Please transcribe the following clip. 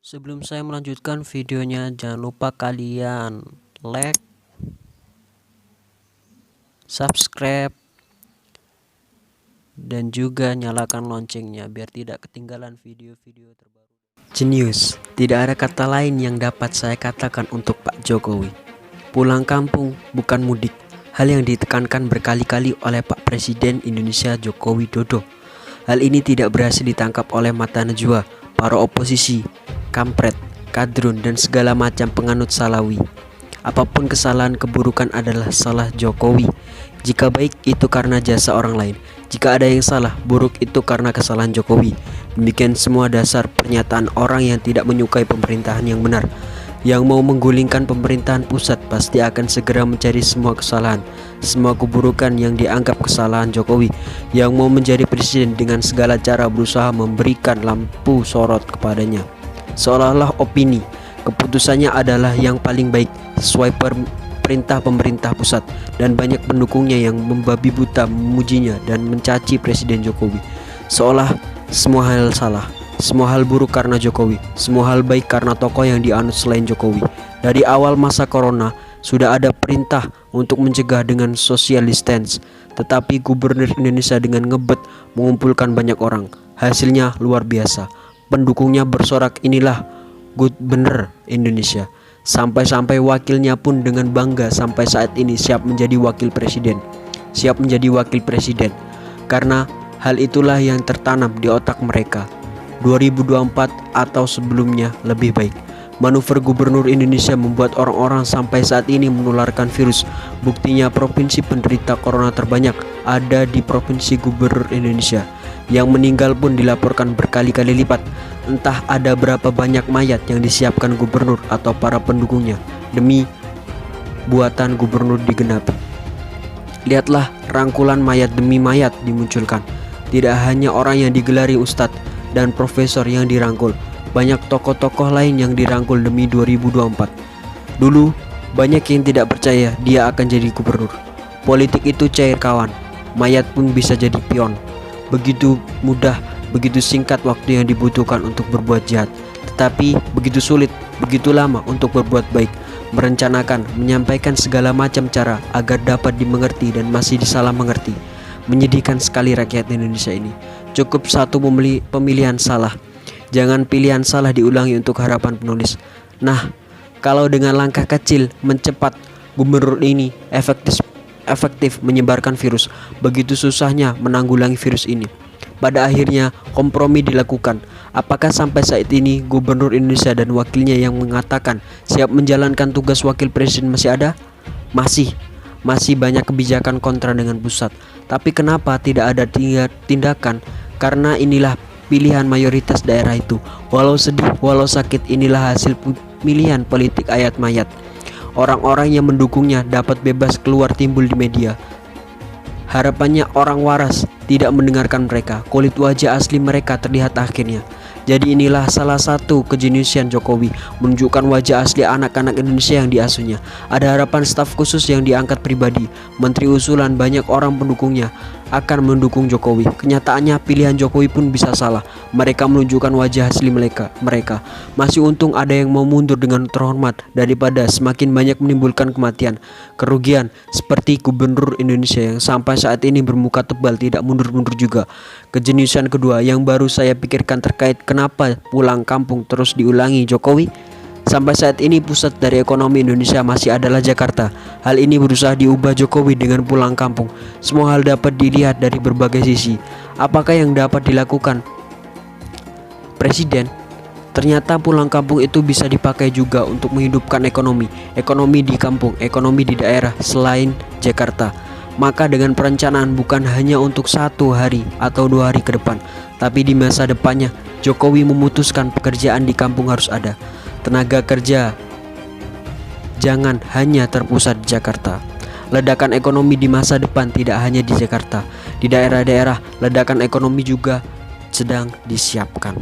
Sebelum saya melanjutkan videonya, jangan lupa kalian like, subscribe, dan juga nyalakan loncengnya biar tidak ketinggalan video-video terbaru. Jenius, tidak ada kata lain yang dapat saya katakan untuk Pak Jokowi. Pulang kampung bukan mudik, hal yang ditekankan berkali-kali oleh Pak Presiden Indonesia Joko Widodo. Hal ini tidak berhasil ditangkap oleh mata najwa, para oposisi, kampret, kadrun, dan segala macam penganut salawi. Apapun kesalahan keburukan adalah salah Jokowi. Jika baik itu karena jasa orang lain, jika ada yang salah buruk itu karena kesalahan Jokowi. Demikian semua dasar pernyataan orang yang tidak menyukai pemerintahan yang benar. Yang mau menggulingkan pemerintahan pusat pasti akan segera mencari semua kesalahan, semua keburukan yang dianggap kesalahan Jokowi. Yang mau menjadi presiden dengan segala cara berusaha memberikan lampu sorot kepadanya, seolah-olah opini keputusannya adalah yang paling baik sesuai perintah pemerintah pusat, dan banyak pendukungnya yang membabi buta memujinya dan mencaci Presiden Jokowi, seolah semua hal salah, semua hal buruk karena Jokowi, semua hal baik karena tokoh yang dianut selain Jokowi. Dari awal masa corona sudah ada perintah untuk mencegah dengan social distance, tetapi Gubernur Indonesia dengan ngebet mengumpulkan banyak orang. Hasilnya luar biasa. Pendukungnya bersorak, inilah good bener Indonesia. Sampai-sampai wakilnya pun dengan bangga sampai saat ini siap menjadi wakil presiden. Siap menjadi wakil presiden karena hal itulah yang tertanam di otak mereka. 2024 atau sebelumnya lebih baik. Manuver Gubernur Indonesia membuat orang-orang sampai saat ini menularkan virus. Buktinya provinsi penderita corona terbanyak ada di Provinsi Gubernur Indonesia. Yang meninggal pun dilaporkan berkali-kali lipat. Entah ada berapa banyak mayat yang disiapkan gubernur atau para pendukungnya demi buatan gubernur digenapi. Lihatlah rangkulan mayat demi mayat dimunculkan. Tidak hanya orang yang digelari ustadz dan profesor yang dirangkul, banyak tokoh-tokoh lain yang dirangkul demi 2024. Dulu banyak yang tidak percaya dia akan jadi gubernur. Politik itu cair kawan, mayat pun bisa jadi pion. Begitu mudah, begitu singkat waktu yang dibutuhkan untuk berbuat jahat, tetapi begitu sulit, begitu lama untuk berbuat baik. Merencanakan, menyampaikan segala macam cara agar dapat dimengerti dan masih disalah mengerti. Menyedihkan sekali rakyat Indonesia ini. Cukup satu pemilihan salah. Jangan pilihan salah diulangi untuk harapan penulis. Nah, kalau dengan langkah kecil mencepat, gubernur ini efektif menyebarkan virus. Begitu susahnya menanggulangi virus ini. Pada akhirnya kompromi dilakukan. Apakah sampai saat ini Gubernur Indonesia dan wakilnya yang mengatakan siap menjalankan tugas wakil presiden masih ada? Masih banyak kebijakan kontra dengan pusat. Tapi kenapa tidak ada tindakan? Karena inilah pilihan mayoritas daerah itu. Walau sedih, walau sakit, inilah hasil pemilihan politik ayat mayat. Orang-orang yang mendukungnya dapat bebas keluar timbul di media. Harapannya orang waras tidak mendengarkan mereka. Kulit wajah asli mereka terlihat akhirnya. Jadi inilah salah satu kejeniusan Jokowi, menunjukkan wajah asli anak-anak Indonesia yang diasuhnya. Ada harapan staf khusus yang diangkat pribadi, menteri usulan, banyak orang pendukungnya akan mendukung Jokowi. Kenyataannya pilihan Jokowi pun bisa salah. Mereka menunjukkan wajah asli mereka. Masih untung ada yang mau mundur dengan terhormat daripada semakin banyak menimbulkan kematian, kerugian seperti Gubernur Indonesia yang sampai saat ini bermuka tebal tidak mundur-mundur juga. Kejeniusan kedua yang baru saya pikirkan terkait kenapa pulang kampung terus diulangi Jokowi. Sampai saat ini pusat dari ekonomi Indonesia masih adalah Jakarta. Hal ini berusaha diubah Jokowi dengan pulang kampung. Semua hal dapat dilihat dari berbagai sisi. Apakah yang dapat dilakukan Presiden? Ternyata pulang kampung itu bisa dipakai juga untuk menghidupkan ekonomi di kampung, ekonomi di daerah selain Jakarta. Maka dengan perencanaan bukan hanya untuk 1 hari atau 2 hari ke depan, tapi di masa depannya Jokowi memutuskan pekerjaan di kampung harus ada. Tenaga kerja jangan hanya terpusat di Jakarta. Ledakan ekonomi di masa depan tidak hanya di Jakarta. Di daerah-daerah ledakan ekonomi juga sedang disiapkan.